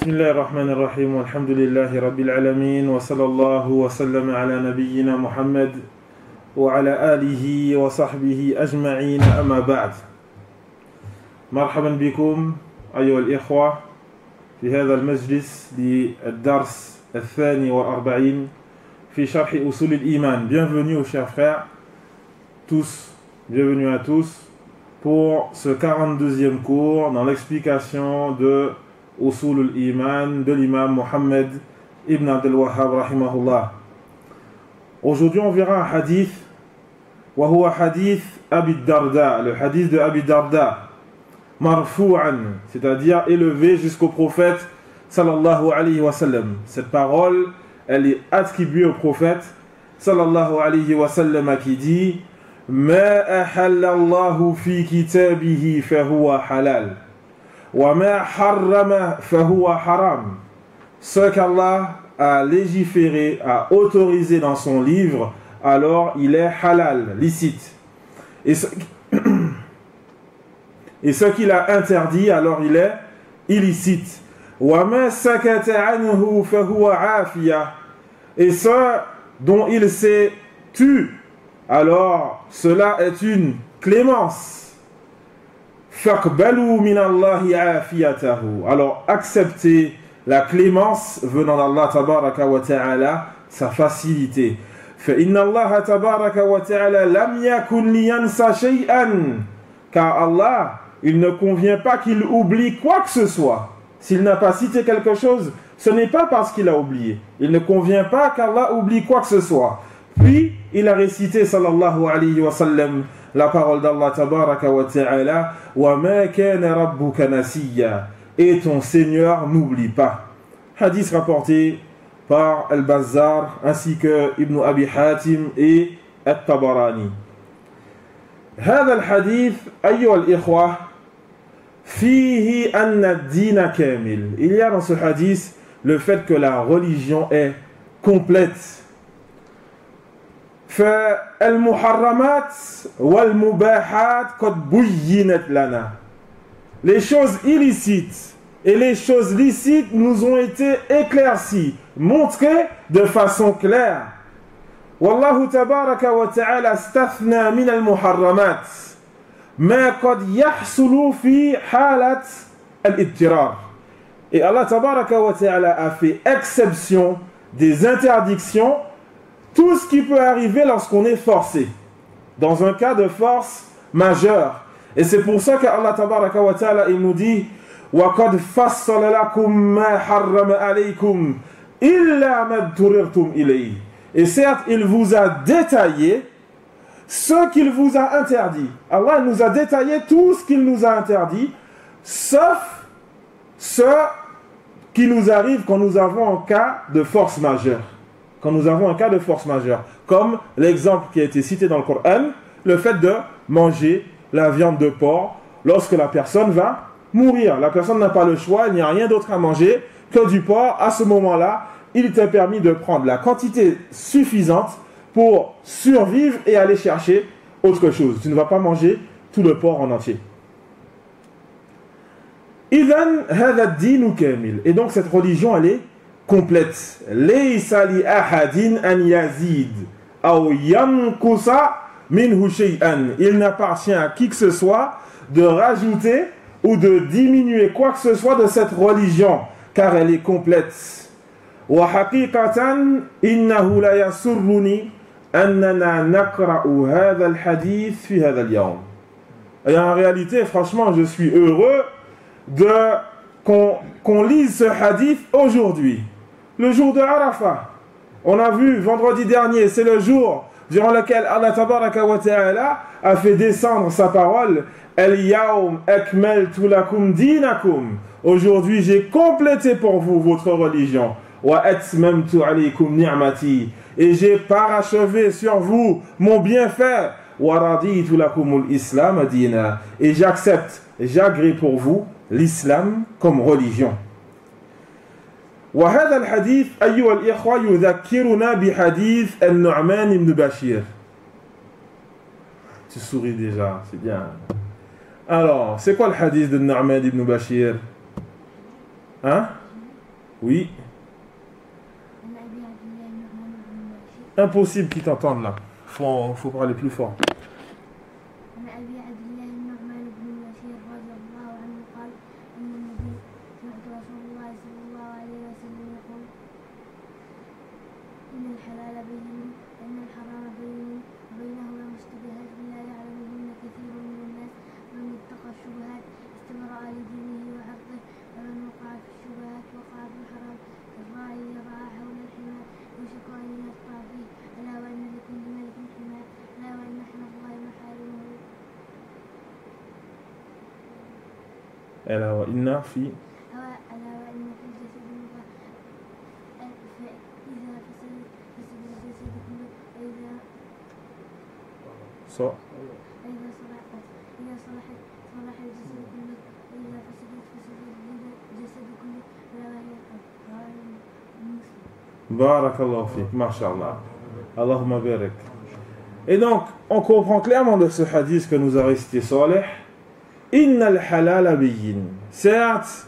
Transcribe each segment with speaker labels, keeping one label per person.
Speaker 1: بسم الله الرحمن الرحيم والحمد لله رب العالمين وصلى الله وسلم على نبينا محمد وعلى آله وصحبه أجمعين أما بعد مرحبا بكم أيها الإخوة في هذا المجلس للدرس الثاني والأربعين في شرح أصول الإيمان. Bienvenue aux chers frères tous, bienvenue à tous pour ce 42e cours dans l'explication de Usul al-Iman de l'imam Muhammad ibn Abdul Wahhab rahimahullah. Aujourd'hui on verra un hadith, wa huwa hadith Abi Darda, le hadith de Abi Darda, marfou'an, c'est-à-dire élevé jusqu'au prophète sallallahu alayhi wa sallam. Cette parole, elle est attribuée au prophète sallallahu alayhi wa sallam qui dit Ma ahalla Allahu fi kitabihi fa huwa halal. وَمَا حَرَّمَ فَهُوَ حَرَامٌ. Ce qu'Allah a légiféré, a autorisé dans son livre, alors il est halal, licite. Et ce qu'il a interdit, alors il est illicite. وَمَا سَكَتَ عَنْهُ فَهُوَ عَافِيَةٌ. Et ce dont il s'est tu, alors cela est une clémence. Alors acceptez la clémence venant d'Allah tabaraka wa ta'ala, sa facilité. Car Allah, il ne convient pas qu'il oublie quoi que ce soit. S'il n'a pas cité quelque chose, ce n'est pas parce qu'il a oublié. Il ne convient pas qu'Allah oublie quoi que ce soit. Puis il a récité sallallahu alayhi wa sallam la parole d'Allah tabaraka wa ta'ala wa ma kana rabbuka nasiya, et ton Seigneur n'oublie pas. Hadith rapporté par Al-Bazzar ainsi que Ibn Abi Hatim et At-Tabarani. هذا الحديث أيها الإخوة فيه أن الدين كامل. Il y a dans ce hadith le fait que la religion est complète. فالمحرمات والمباحات قد بينت لنا. Les choses illicites et les choses licites nous ont été éclaircies, montrées de façon claire. والله تبارك وتعالى استثنى من المحرمات ما قد يحصل في حالة الاضطرار. Et Allah تبارك وتعالى a fait exception des interdictions, tout ce qui peut arriver lorsqu'on est forcé, dans un cas de force majeure. Et c'est pour ça qu'Allah tabaraka wa ta'ala il nous dit وَقَدْ فَصَّلَ لَكُمْ مَا حَرَّمَ عَلَيْكُمْ إِلَّا مَا اضْطُرِرْتُمْ إِلَيْهِ. Et certes, il vous a détaillé ce qu'il vous a interdit. Allah nous a détaillé tout ce qu'il nous a interdit, sauf ce qui nous arrive quand nous avons un cas de force majeure. Quand nous avons un cas de force majeure, comme l'exemple qui a été cité dans le Coran, le fait de manger la viande de porc lorsque la personne va mourir. La personne n'a pas le choix, il n'y a rien d'autre à manger que du porc. À ce moment-là, il t'est permis de prendre la quantité suffisante pour survivre et aller chercher autre chose. Tu ne vas pas manger tout le porc en entier. إِذَنْ هَذَا الدِّينُ كَامِلٌ. Et donc cette religion, elle est complète. Laysa li ahadin an yazid aw yanqusa minhu shay'an. Il n'appartient à qui que ce soit de rajouter ou de diminuer quoi que ce soit de cette religion, car elle est complète. Wa haqiqatan innahu la yasurruni annana naqra'u hadha al-hadith fi hadha al-yawm. Et en réalité, franchement, je suis heureux qu'on lise ce hadith aujourd'hui. Le jour de Arafah, on a vu vendredi dernier, c'est le jour durant lequel Allah tabaraka wa ta'ala a fait descendre sa parole. Al-yawm akmaltu lakum dinakum. Aujourd'hui, j'ai complété pour vous votre religion. Wa atmamtu alaykum ni'mati. Et j'ai parachevé sur vous mon bienfait. Wa raditu lakum al-islam dina. Et j'accepte, j'agrée pour vous l'islam comme religion. وهذا الحديث أيها الإخوة يذكرنا بحديث النعمان بن بشير. Tu souris déjà, c'est bien. Alors, c'est quoi le hadith de Nu'man ibn Bashir? Hein? Oui. Impossible qu'ils t'entendent là. Faut parler plus fort. ألا وإن في صح. Barakallahu fik, mashallah. Allahumma barik. Et donc, on comprend clairement de ce hadith que nous a récité Saleh. Inna al-halal bayyin. Certes,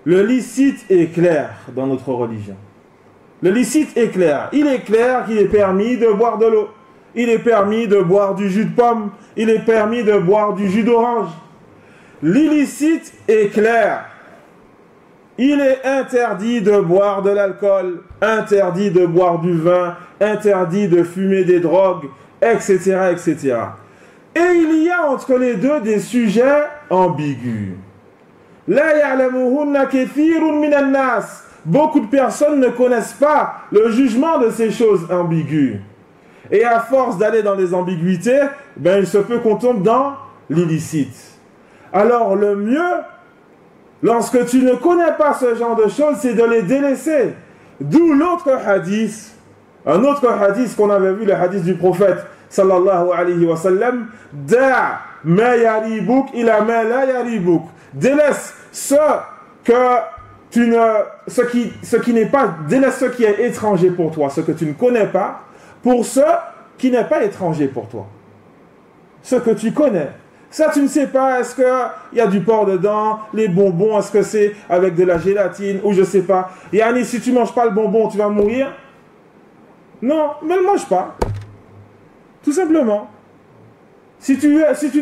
Speaker 1: le licite est clair dans notre religion. Le licite est clair. Il est clair qu'il est permis de boire de l'eau. Il est permis de boire du jus de pomme. Il est permis de boire du jus d'orange. L'illicite est clair. Il est interdit de boire de l'alcool, interdit de boire du vin, interdit de fumer des drogues, etc., etc. Et il y a entre les deux des sujets ambigus. La ya'lamuhunna kathirun minan nas. Beaucoup de personnes ne connaissent pas le jugement de ces choses ambiguës. Et à force d'aller dans les ambiguïtés, ben il se peut qu'on tombe dans l'illicite. Alors le mieux, lorsque tu ne connais pas ce genre de choses, c'est de les délaisser. D'où l'autre hadith, un autre hadith qu'on avait vu, le hadith du prophète sallallahu alayhi wa sallam, da' ma yaribuk ila ma la yaribuk. Délaisse ce qui n'est pas, délaisse ce qui est étranger pour toi, ce que tu ne connais pas, pour ce qui n'est pas étranger pour toi. Ce que tu connais. Ça, tu ne sais pas, est-ce qu'il y a du porc dedans, les bonbons, est-ce que c'est avec de la gélatine, ou je ne sais pas. Yani, si tu ne manges pas le bonbon, tu vas mourir. Non, mais ne le mange pas. Tout simplement. Si tu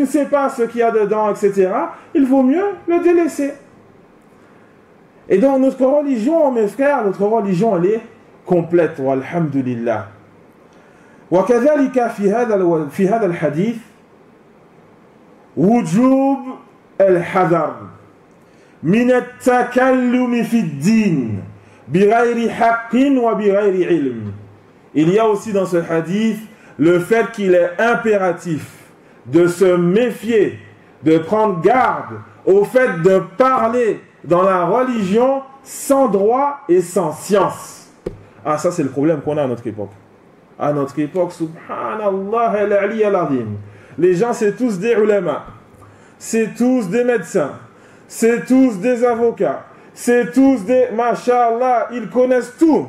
Speaker 1: ne sais pas ce qu'il y a dedans, etc., il vaut mieux le délaisser. Et donc, notre religion, mes frères, notre religion, elle est complète. Walhamdulillah. وكذلك في هذا الحديث وجوب الحذر من التكلم في الدين بغير حق وبغير علم. Il y a aussi dans ce hadith le fait qu'il est impératif de se méfier, de prendre garde au fait de parler dans la religion sans droit et sans science. Ah, ça c'est le problème qu'on a à notre époque. À notre époque, subhanallah al-ali al-azim. Les gens, c'est tous des ulama, c'est tous des médecins, c'est tous des avocats, c'est tous des... Masha'Allah, ils connaissent tout.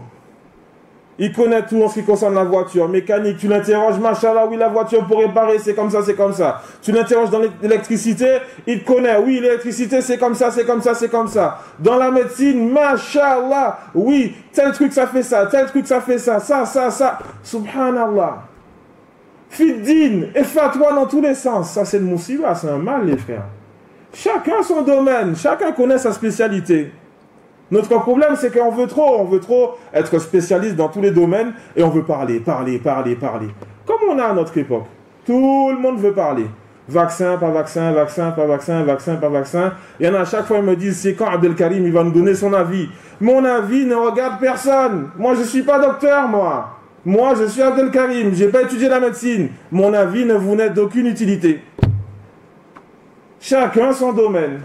Speaker 1: Ils connaissent tout en ce qui concerne la voiture, mécanique. Tu l'interroges, Masha'Allah, oui, la voiture pour réparer, c'est comme ça, c'est comme ça. Tu l'interroges dans l'électricité, il connaît, oui, l'électricité, c'est comme ça, c'est comme ça, c'est comme ça. Dans la médecine, Masha'Allah, oui, tel truc, ça fait ça, tel truc, ça fait ça, ça. Subhanallah. Fiddin et fatwa dans tous les sens. Ça, c'est le moussiba, c'est un mal, les frères. Chacun son domaine, chacun connaît sa spécialité. Notre problème, c'est qu'on veut trop être spécialiste dans tous les domaines et on veut parler. Comme on a à notre époque. Tout le monde veut parler. Vaccin, pas vaccin, vaccin, pas vaccin, vaccin, pas vaccin. Il y en a à chaque fois, ils me disent, c'est quand Abdelkarim, il va nous donner son avis. Mon avis ne regarde personne. Moi, je ne suis pas docteur, moi. Moi, je suis Abdelkarim, je n'ai pas étudié la médecine. Mon avis ne vous n'est d'aucune utilité. Chacun son domaine.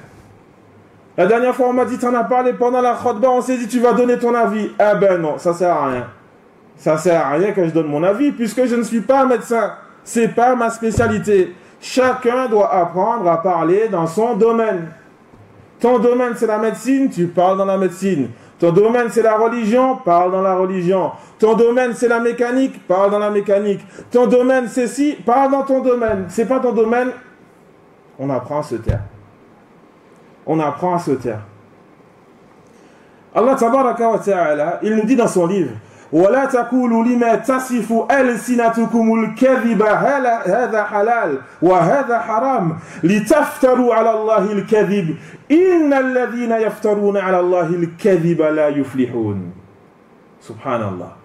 Speaker 1: La dernière fois, on m'a dit, tu en as parlé pendant la khutbah, on s'est dit, tu vas donner ton avis. Eh ben non, ça sert à rien. Ça sert à rien que je donne mon avis, puisque je ne suis pas médecin. C'est pas ma spécialité. Chacun doit apprendre à parler dans son domaine. Ton domaine, c'est la médecine, tu parles dans la médecine. Ton domaine, c'est la religion, parle dans la religion. Ton domaine, c'est la mécanique, parle dans la mécanique. Ton domaine, c'est ci, parle dans ton domaine. C'est pas ton domaine, on apprend à se taire. On apprend à se taire. Allah tabaraka wa ta'ala, il nous dit dans son livre وَلَا تَقُولُوا لِمَا تَصِفُ أَلْسِنَتُكُمُ الْكَذِبَ هَذَا حَلَالٌ وَهَذَا حَرَامٌ لِتَفْتَرُوا عَلَى اللَّهِ الْكَذِبَ إِنَّ الَّذِينَ يَفْتَرُونَ عَلَى اللَّهِ الْكَذِبَ لَا يُفْلِحُونَ. Subhanallah.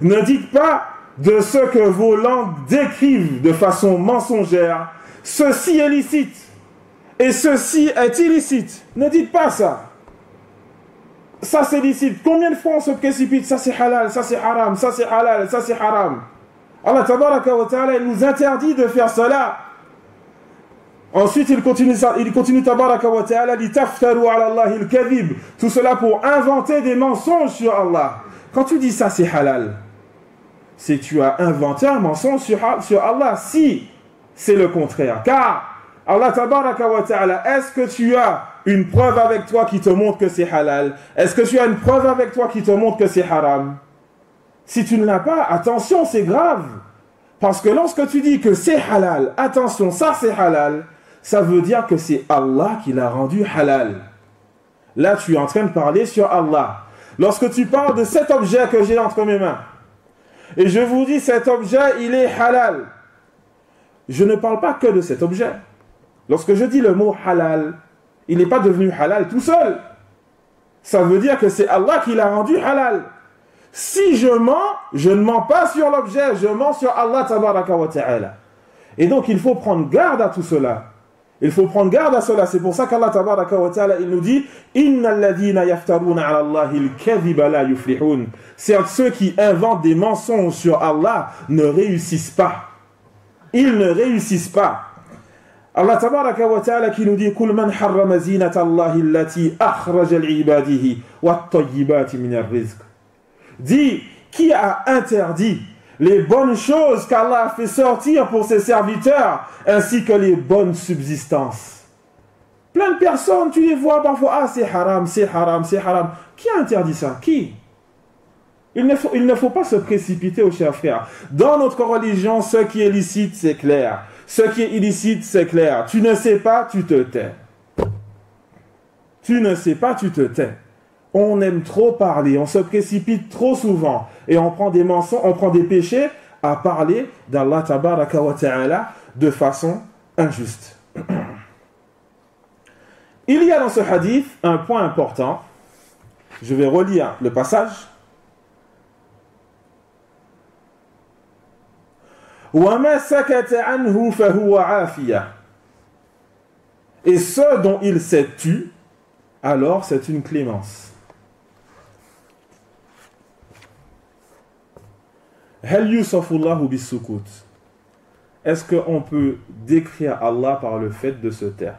Speaker 1: Ne dites pas de ce que vos langues décrivent de façon mensongère, ceci est licite et ceci est illicite. Ne dites pas ça. Ça c'est licite. Combien de fois on se précipite? Ça c'est halal, ça c'est haram, ça c'est halal, ça c'est haram. Allah tabaraka wa ta'ala, il nous interdit de faire cela. Ensuite il continue tabaraka wa ta'ala, li taftaru ala Allah al-kadhib. Tout cela pour inventer des mensonges sur Allah. Quand tu dis ça c'est halal, c'est que tu as inventé un mensonge sur Allah. Si c'est le contraire, car Allah tabaraka wa ta'ala, est-ce que tu as une preuve avec toi qui te montre que c'est halal? Est-ce que tu as une preuve avec toi qui te montre que c'est haram? Si tu ne l'as pas, attention, c'est grave. Parce que lorsque tu dis que c'est halal, attention, ça c'est halal, ça veut dire que c'est Allah qui l'a rendu halal. Là, tu es en train de parler sur Allah. Lorsque tu parles de cet objet que j'ai entre mes mains, et je vous dis cet objet, il est halal, je ne parle pas que de cet objet. Lorsque je dis le mot halal, il n'est pas devenu halal tout seul. Ça veut dire que c'est Allah qui l'a rendu halal. Si je mens, je ne mens pas sur l'objet, je mens sur Allah tabaraka wa ta'ala. Et donc il faut prendre garde à tout cela. Il faut prendre garde à cela. C'est pour ça qu'Allah tabaraka wa ta'ala, il nous dit Innal ladhina yaftaruna ala Allahi al-kadhiba la yuflihun. Certes, ceux qui inventent des mensonges sur Allah ne réussissent pas. Ils ne réussissent pas. Allah tabaraka wa ta'ala qui nous dit Kul man harrama zinata Allahi allati akhraja li'ibadihi wat-tayyibati min ar-rizq. Dit, qui a interdit les bonnes choses qu'Allah a fait sortir pour ses serviteurs, ainsi que les bonnes subsistances. Plein de personnes, tu les vois parfois, ah c'est haram, c'est haram, c'est haram. Qui a interdit ça? Qui? Il ne faut pas se précipiter, aux chers frères. Dans notre religion, ce qui est licite, c'est clair. Ce qui est illicite, c'est clair. Tu ne sais pas, tu te tais. Tu ne sais pas, tu te tais. On aime trop parler, on se précipite trop souvent et on prend des mensonges, on prend des péchés à parler d'Allah tabaraka wa ta'ala de façon injuste. Il y a dans ce hadith un point important. Je vais relire le passage. وَمَا سَكَتَ عَنْهُ فَهُوَ عَافِيَةٌ. Et ce dont il s'est tu, alors c'est une clémence. هل يوصف الله بالسكوت. Est-ce qu'on peut décrire Allah par le fait de se taire?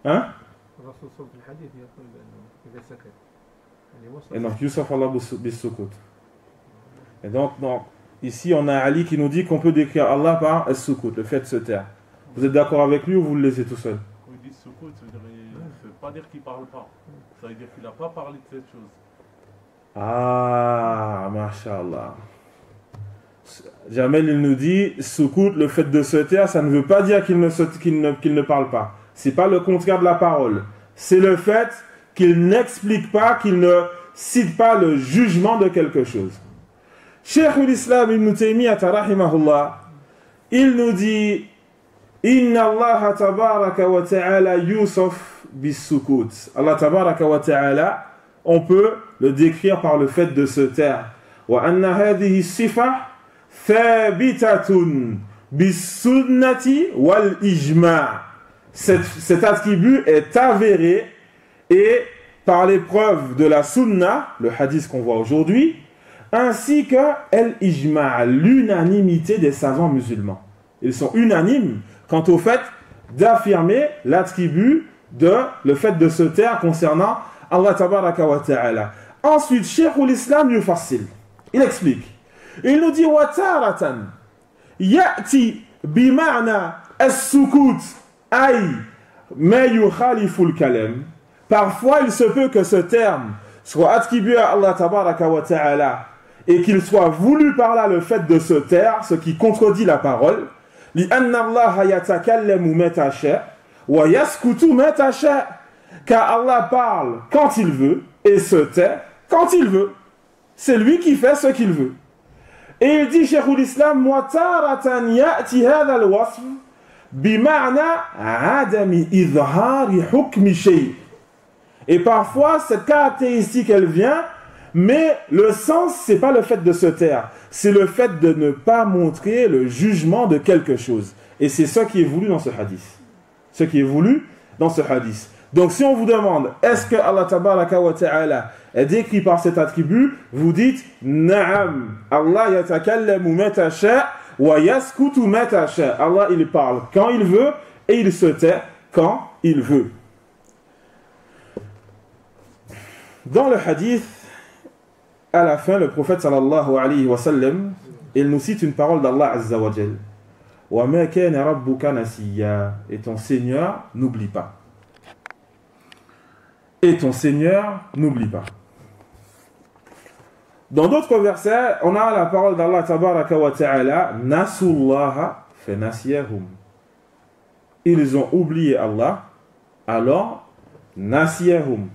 Speaker 1: Hein? Et donc يوصف الله بالسكوت. Et donc ici on a Ali qui nous dit qu'on peut décrire Allah par al-sukut, le fait de se taire. Vous êtes d'accord avec lui ou vous le laissez tout seul?
Speaker 2: Quand il dit sukut, ça ne veut pas dire qu'il ne parle pas. Ça veut dire qu'il n'a pas parlé de cette chose.
Speaker 1: Ah, mashallah. Jamel il nous dit sukut, le fait de se taire, ça ne veut pas dire qu'il ne parle pas. C'est pas le contraire de la parole. C'est le fait qu'il n'explique pas, qu'il ne cite pas le jugement de quelque chose. Cheikh l'Islam ibn Taymiyyah rahimahullah, il nous dit Inna Allah tabaraka wa ta'ala yusuf bis-sukut. Allah tabaraka wa ta'ala, on peut le décrire par le fait de se taire. Wa anna hadhihi sifa thabitatun bis-sunnati wal ijma'. Cet attribut est avéré et par les preuves de la sunna, le hadith qu'on voit aujourd'hui, ainsi que l'ijma', l'unanimité des savants musulmans. Ils sont unanimes quant au fait d'affirmer l'attribut de le fait de se taire concernant Allah tabaraka wa ta'ala. Ensuite, Cheikh l'Islam yufassil. Il explique. Il nous dit wa taratan ya'ti bima'na as-sukut ay ma yukhalifu al-kalam. Parfois, il se peut que ce terme soit attribué à Allah tabaraka wa ta'ala et qu'il soit voulu par là le fait de se taire, ce qui contredit la parole. لأن الله يتكلم متى شاء ويسكت متى شاء. car Allah parle quand il veut et se tait quand il veut. C'est lui qui fait ce qu'il veut. Et il dit, Cheikhul Islam, وَتَارَةً يَأْتِي هَذَا الْوَصْفِ بِمَعْنَى عَدَمِ إِظْهَارِ حُكْمِ شَيْءٍ. Et parfois, cette caractéristique, elle vient, mais le sens, c'est pas le fait de se taire, c'est le fait de ne pas montrer le jugement de quelque chose. Et c'est ce qui est voulu dans ce hadith. Ce qui est voulu dans ce hadith. Donc si on vous demande, est-ce que Allah tabaraka wa ta'ala est décrit par cet attribut, vous dites, Na'am, Allah yatakallamu mata sha' wa yaskutu mata sha'. Allah, il parle quand il veut et il se tait quand il veut. Dans le hadith, à la fin, le prophète sallallahu alayhi wa sallam, il nous cite une parole d'Allah azza wa jal. Wa ma kana rabbuka nasiya. Et ton Seigneur n'oublie pas. Et ton Seigneur n'oublie pas. Dans d'autres versets, on a la parole d'Allah tabaraka wa ta'ala, Nasullaha fa nasiyahum. Ils ont oublié Allah, alors nasiyahum.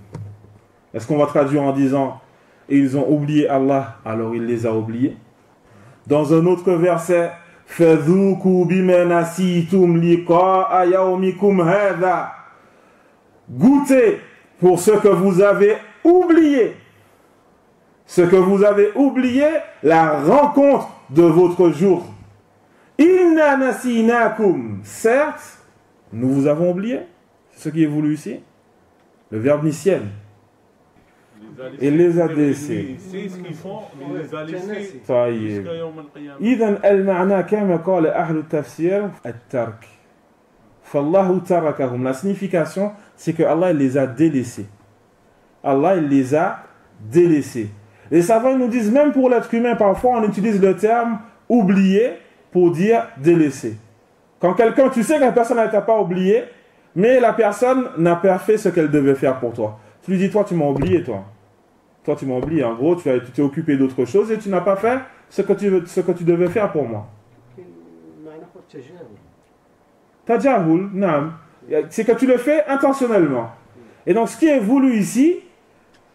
Speaker 1: Est-ce qu'on va traduire en disant ils ont oublié Allah, alors il les a oubliés? Dans un autre verset, Fadhuku bima nasitum liqa'a yawmikum hadha. Goûtez pour ce que vous avez oublié. Ce que vous avez oublié, la rencontre de votre jour. Inna nasinakum. Certes, nous vous avons oublié. C'est ce qui est voulu ici. Le verbe nisyan. Il les a délaissés.
Speaker 2: C'est ce qu'ils font, mais il les a laissés.
Speaker 1: طيب. إذن المعنى كما قال أهل التفسير الترك. فالله تركهم. La signification, c'est que Allah les a délaissés. Allah il les a délaissés. Les savants nous disent, même pour l'être humain, parfois on utilise le terme oublier pour dire délaissé. Quand quelqu'un, tu sais que la personne ne t'a pas oublié, mais la personne n'a pas fait ce qu'elle devait faire pour toi. Tu lui dis, toi tu m'as oublié, toi. Toi tu m'as oublié. En gros, tu t'es occupé d'autre chose et tu n'as pas fait ce que tu devais faire pour moi. Tajahul, naam. C'est que tu le fais intentionnellement. Et donc ce qui est voulu ici,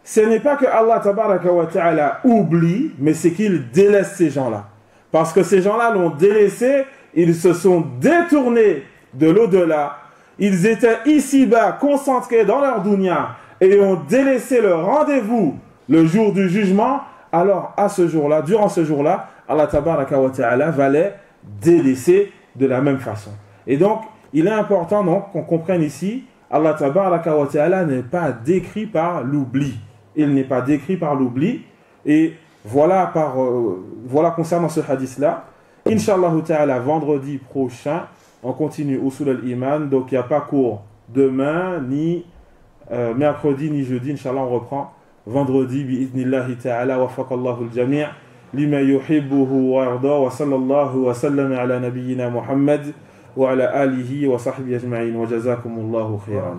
Speaker 1: ce n'est pas que Allah tabaraka wa ta'ala oublie, mais c'est qu'il délaisse ces gens-là. Parce que ces gens-là l'ont délaissé, ils se sont détournés de l'au-delà. Ils étaient ici-bas, concentrés dans leur dunya, et ont délaissé le rendez-vous, le jour du jugement. Alors à ce jour-là, durant ce jour-là, Allah tabaraka wa ta'ala va les délaisser de la même façon. Et donc, il est important donc qu'on comprenne ici, Allah tabaraka wa ta'ala n'est pas décrit par l'oubli. Il n'est pas décrit par l'oubli. Et voilà, voilà concernant ce hadith-là. Inch'Allah ta'ala, vendredi prochain, on continue Usul al-Iman. Donc il n'y a pas cours demain, ni mercredi, ni jeudi. Inch'Allah, on reprend vendredi. Bi'idnillahi ta'ala, wa faqallahu al-jami' lima yuhibbuhu wa yarda, wa sallallahu wa sallam ala nabiyyina Muhammad wa ala alihi wa sahbihi ajma'in. Wa jazakumullahu khairan.